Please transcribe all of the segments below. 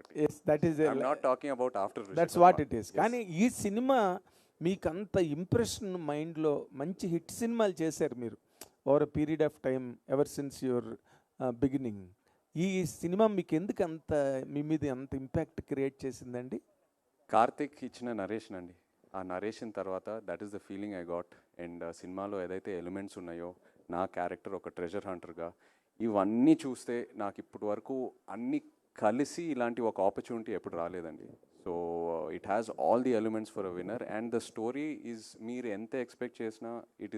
ఒకటి. That is I'm not talking about after. That's what it is. కానీ ఈ cinema మీకు అంత ఇంప్రెషన్ మైండ్లో మంచి హిట్ సినిమాలు చేశారు మీరు over a period of time ever since your beginning. ఈ సినిమా మీకు ఎందుకు అంత మీ మీద అంత ఇంపాక్ట్ క్రియేట్ చేసిందండి? కార్తిక్ ఇచ్చిన నరేషన్ అండి. ఆ నరేషన్ తర్వాత that is the feeling I got. And సినిమాలో ఏదైతే ఎలిమెంట్స్ ఉన్నాయో, నా క్యారెక్టర్ ఒక ట్రెజర్ హంటర్గా, ఇవన్నీ చూస్తే నాకు ఇప్పటి వరకు అన్నీ కలిసి ఇలాంటి ఒక ఆపర్చునిటీ ఎప్పుడు రాలేదండి. So it has all the elements for a winner. And the story is, మీరు ఎంత ఎక్స్పెక్ట్ చేసినా it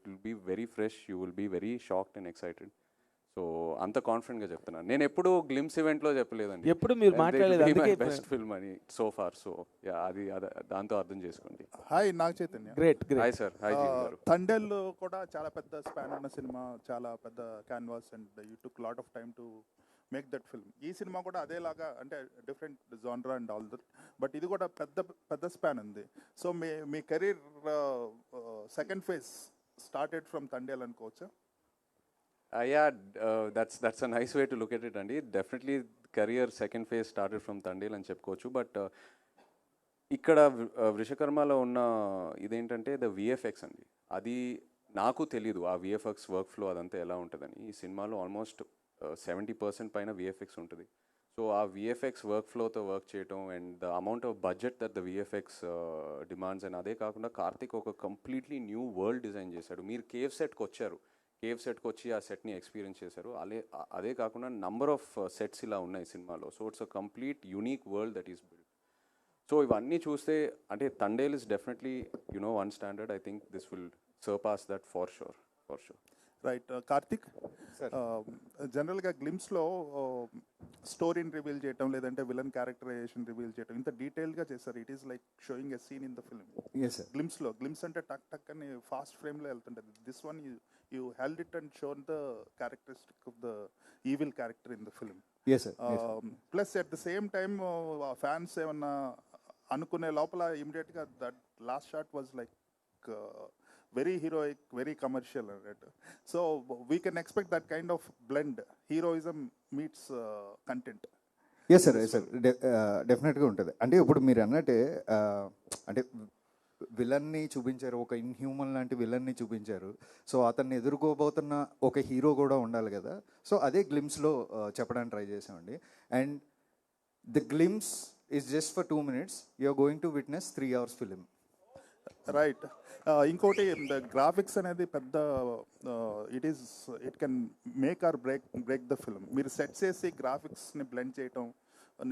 will be very fresh. You will be very shocked and excited. So అంత కాన్ఫిడెంట్గా చెప్తున్నాను. నేను ఎప్పుడు గ్లిమ్స్ ఈవెంట్లో చెప్పలేదండి, ఎప్పుడు మీరు మాట్లాడలేదు బెస్ట్ ఫిల్మ్ అని సో ఫార్. సో అది దాంతో అర్థం చేసుకోండి. Hi, Nag Chaitanya. Great. Hi sir. Hi G V గారు. థండెల్ కూడా చాలా పెద్ద స్పాన్ ఉన్న సినిమా, చాలా పెద్ద canvas, and you took lot of time to make that film. ఈ సినిమా కూడా అదేలాగా, అంటే డిఫరెంట్ జానరా అండ్ ఆల్ దట్, బట్ ఇది కూడా పెద్ద స్పాన్ ఉంది. సో మీ career second phase started from Thandel అనుకోవచ్చా? Yeah, that's a nice way to look at it అండి. Definitely career second phase started from Thandel అని చెప్పుకోవచ్చు. బట్ ఇక్కడ వృషకర్మలో ఉన్న ఇదేంటంటే ద విఎఫ్ఎక్స్ అండి. అది నాకు తెలీదు, ఆ విఎఫ్ఎక్స్ వర్క్ ఫ్లో అదంతా ఎలా ఉంటుందని. ఈ సినిమాలో ఆల్మోస్ట్ 70% పైన విఎఫ్ఎక్స్ ఉంటుంది. సో ఆ విఎఫ్ఎక్స్ వర్క్ ఫ్లోతో వర్క్ చేయటం and the amount of budget that the VFX demands, and అదే కాకుండా కార్తిక్ ఒక కంప్లీట్లీ న్యూ వరల్డ్ డిజైన్ చేశాడు. మీరు కేవ్ సెట్కి వచ్చారు, కేవ్ సెట్కి వచ్చి ఆ సెట్ని ఎక్స్పీరియన్స్ చేశారు. అదే కాకుండా నంబర్ ఆఫ్ సెట్స్ ఇలా ఉన్నాయి సినిమాలో. So it's a complete unique world that is build. So ఇవన్నీ చూస్తే అంటే Thandel is definitely one standard. I think this will surpass that for sure. Right. Karthik, జనరల్గా గ్లిమ్స్లో స్టోరీని రివీల్ చేయటం, లేదంటే విలన్ క్యారెక్టరైజేషన్ రివీల్ చేయటం ఇంత డీటెయిల్గా చేస్తారు. It is like showing a scene in the film. Glimpse అంటే టక్ టక్ అని ఫాస్ట్ ఫ్రేమ్లో వెళ్తుంటుంది. This one you held it and shown the characteristic of the evil character in the film. Plus at the same time fans ఏమన్నా అనుకునే లోపల ఇమీడియట్గా that last shot was like very heroic, very commercial, right? So we can expect that kind of blend, heroism meets content. Yes sir డెఫినెట్గా ఉంటుంది. అంటే ఇప్పుడు మీరు అన్నట్టే అంటే విలన్ని చూపించారు, ఒక ఇన్హ్యూమన్ లాంటి విలన్ని చూపించారు. సో అతన్ని ఎదుర్కోబోతున్న ఒక హీరో కూడా ఉండాలి కదా. సో అదే గ్లిమ్స్లో చెప్పడానికి ట్రై చేసామండి. And the glimpse is just for 2 minutes. You are going to witness 3 hours film. Right. ఇంకోటి, గ్రాఫిక్స్ అనేది పెద్ద it can make or break the film. మీరు సెట్ చేసి గ్రాఫిక్స్ని బ్లెండ్ చేయటం,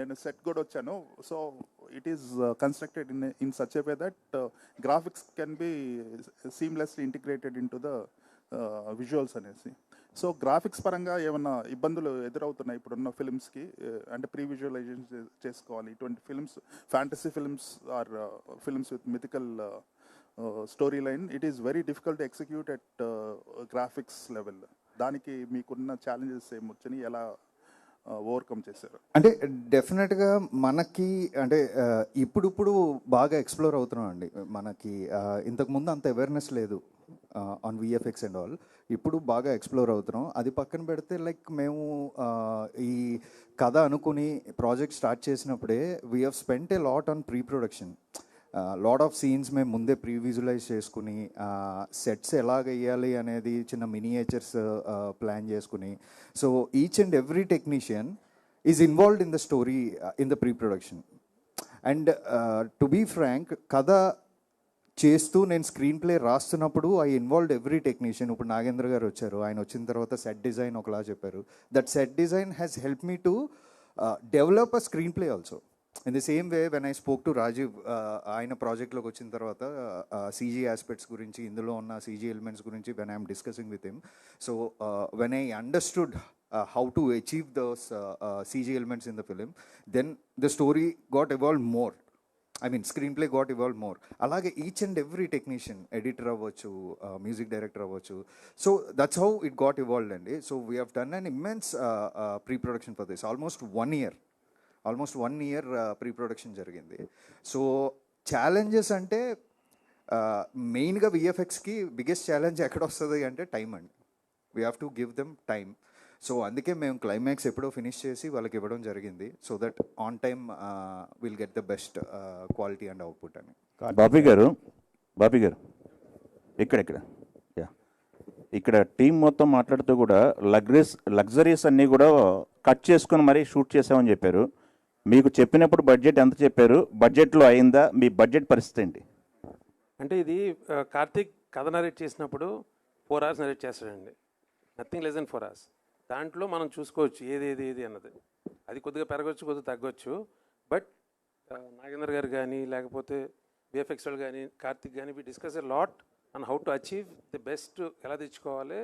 నేను సెట్ కూడా వచ్చాను. So it is constructed in such a way that graphics can be seamlessly integrated into the visuals అనేసి. సో గ్రాఫిక్స్ పరంగా ఏమన్నా ఇబ్బందులు ఎదురవుతున్నాయి ఇప్పుడున్న ఫిల్మ్స్కి? అంటే ప్రీ విజువలైజేషన్ చేసుకోవాలి. ఇటువంటి films, fantasy films or films with mythical story line, it is very difficult to execute at graphics level. దానికి మీకున్న ఛాలెంజెస్ ఏమొచ్చని, ఎలా ఓవర్కమ్ చేశారు? అంటే డెఫినెట్గా మనకి అంటే ఇప్పుడు బాగా ఎక్స్ప్లోర్ అవుతున్నాం అండి. మనకి ఇంతకుముందు అంత అవేర్నెస్ లేదు ఆన్ విఎఫ్ఎక్స్ అండ్ ఆల్. ఇప్పుడు బాగా ఎక్స్ప్లోర్ అవుతున్నాం. అది పక్కన పెడితే లైక్ మేము ఈ కథ అనుకుని ప్రాజెక్ట్ స్టార్ట్ చేసినప్పుడే we have spent a lot on pre production. Lot of scenes మేము ముందే ప్రీ విజువలైజ్ చేసుకుని, సెట్స్ ఎలాగ వేయాలి అనేది చిన్న మినియేచర్స్ ప్లాన్ చేసుకుని. So each and every technician is involved in the story in the pre production. And to be frank, కథ చేస్తూ నేను స్క్రీన్ ప్లే రాస్తున్నప్పుడు ఐ ఇన్వాల్వ్డ్ ఎవ్రీ టెక్నీషియన్. ఇప్పుడు నాగేంద్ర గారు వచ్చారు, ఆయన వచ్చిన తర్వాత సెట్ డిజైన్ ఒకలా చెప్పారు. That set design has help me to develop a screenplay also. In the same way when I spoke to Rajiv, ఆయన ప్రాజెక్ట్లోకి వచ్చిన తర్వాత సీజీ ఆస్పెక్ట్స్ గురించి, ఇందులో ఉన్న సీజీ ఎలిమెంట్స్ గురించి when I'm discussing with him. So when I understood how to achieve those CG elements in the film, then the story got evolved more. I mean, screenplay got evolved more. Alage each and every technician, editor avvachu, music director avvachu. So that's how it got evolved and so we have done an immense pre-production for this. Almost 1 year pre-production jarigindi. So challenges ante main ga VFX ki biggest challenge ekkada vastadi ante time and we have to give them time. So అందుకే మేము climax ఎప్పుడో finish చేసి వాళ్ళకి ఇవ్వడం జరిగింది, so that on time will get the best quality and output అని. బాబీ గారు ఇక్కడ యా, ఇక్కడ టీం మొత్తం మాట్లాడుతూ కూడా లగ్జరీస్ అన్నీ కూడా కట్ చేసుకొని మరీ షూట్ చేసామని చెప్పారు. మీకు చెప్పినప్పుడు బడ్జెట్ ఎంత చెప్పారు, బడ్జెట్లో అయిందా, మీ బడ్జెట్ పరిస్థితి ఏంటి? అంటే ఇది కార్తీక్ కథ నరేట్ చేసినప్పుడు 4 hours నరేట్ చేస్తాడండి, నథింగ్ లెస్ దెన్ 4 hours. దాంట్లో మనం చూసుకోవచ్చు ఏది అన్నది. అది కొద్దిగా పెరగవచ్చు, కొద్దిగా తగ్గొచ్చు. బట్ నాగేంద్ర గారు కానీ లేకపోతే విఎఫ్ఎక్స్ వాళ్ళు కానీ కార్తీక్ కానీ we discuss a lot and how to achieve the best, ఎలా తెచ్చుకోవాలి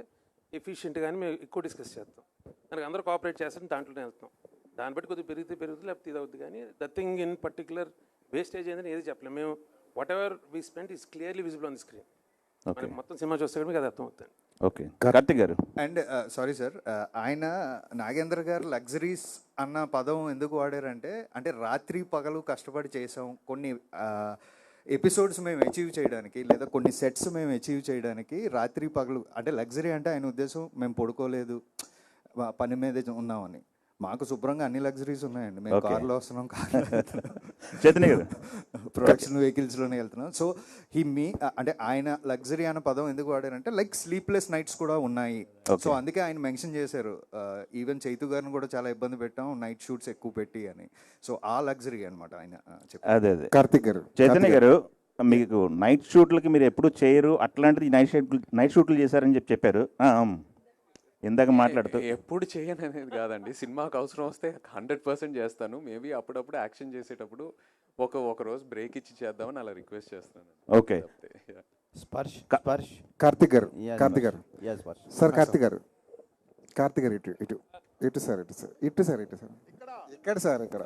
ఎఫిషియెంట్గా అని మేము ఎక్కువ డిస్కస్ చేస్తాం. దానికి అందరూ కోఆపరేట్ చేస్తాం, దాంట్లోనే వెళ్తాం. దాన్ని బట్టి కొద్దిగా పెరుగుతుంది లేకపోతే ఇది అవుతుంది. కానీ the thing in particular wastage ఏంటంటే ఏది చెప్పలేము. మేము what ever we spend is clearly visible on the screen. మనకి మొత్తం సినిమా చూస్తే కూడా మీకు అది అర్థం అవుతుంది. ఓకే, కార్తీక్ గారు. అండ్ సారీ సార్, ఆయన నాగేంద్ర గారు లగ్జరీస్ అన్న పదం ఎందుకు వాడారంటే, అంటే రాత్రి పగలు కష్టపడి చేసాం కొన్ని ఎపిసోడ్స్ మేము అచీవ్ చేయడానికి, లేదా కొన్ని సెట్స్ మేము అచీవ్ చేయడానికి రాత్రి పగలు. అంటే లగ్జరీ అంటే ఆయన ఉద్దేశం మేము పడుకోలేదు, పని మీదే ఉన్నామని. మాకు శుభ్రంగా అన్ని లగ్జరీస్ ఉన్నాయండి. మేము కార్లో వస్తున్నాం, కార్లో వెళ్తున్నాం, చైతన్య గారు ప్రొడక్షన్ వెహికల్స్లోనే వెళ్తున్నాం. సో అంటే ఆయన లగ్జరీ అన్న పదం ఎందుకు వాడారంటే లైక్ స్లీప్లెస్ నైట్స్ కూడా ఉన్నాయి. సో అందుకే ఆయన మెన్షన్ చేశారు, ఈవెన్ చైతు గారిని కూడా చాలా ఇబ్బంది పెట్టాం నైట్ షూట్స్ ఎక్కువ పెట్టి అని. సో ఆ లగ్జరీ అనమాట ఆయన చెప్పారు. అదే కార్తీక్ గారు, చైతన్య గారు, మీకు నైట్ షూట్లకి మీరు ఎప్పుడు చేయరు, అట్లాంటిది నైట్ షూట్లు చేశారని చెప్పారు ఇందాక మాట్లాడుతూ. ఎప్పుడు చేయను అనేది కాదండి, సినిమాకి అవసరం వస్తే 100% చేస్తాను. మేబీ అప్పుడప్పుడు యాక్షన్ చేసేటప్పుడు ఒక రోజు బ్రేక్ ఇచ్చి చేద్దామని అలా రిక్వెస్ట్ చేస్తాను. ఓకే, స్పర్శ్ కార్తీక్ గారు సార్, కార్తీక్ గారు ఇటు సార్ ఇక్కడ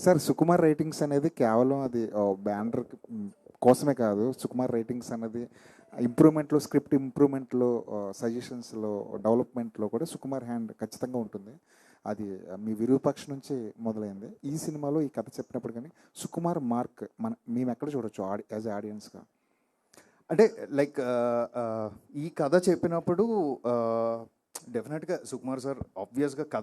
సార్ సుకుమార్ రైటింగ్స్ అనేది కేవలం అది బ్యానర్ కోసమే కాదు. సుకుమార్ రైటింగ్స్ అనేది ఇంప్రూవ్మెంట్లో, స్క్రిప్ట్ ఇంప్రూవ్మెంట్లో, సజెషన్స్లో, డెవలప్మెంట్లో కూడా సుకుమార్ హ్యాండ్ ఖచ్చితంగా ఉంటుంది. అది మీ విరూపాక్ష నుంచి మొదలైంది. ఈ సినిమాలో ఈ కథ చెప్పినప్పుడు కానీ సుకుమార్ మార్క్ మేము ఎక్కడ చూడొచ్చు యాజ్ ఆడియన్స్గా? అంటే లైక్ ఈ కథ చెప్పినప్పుడు డెఫినెట్గా సుకుమార్ సార్ ఆబ్వియస్గా కథ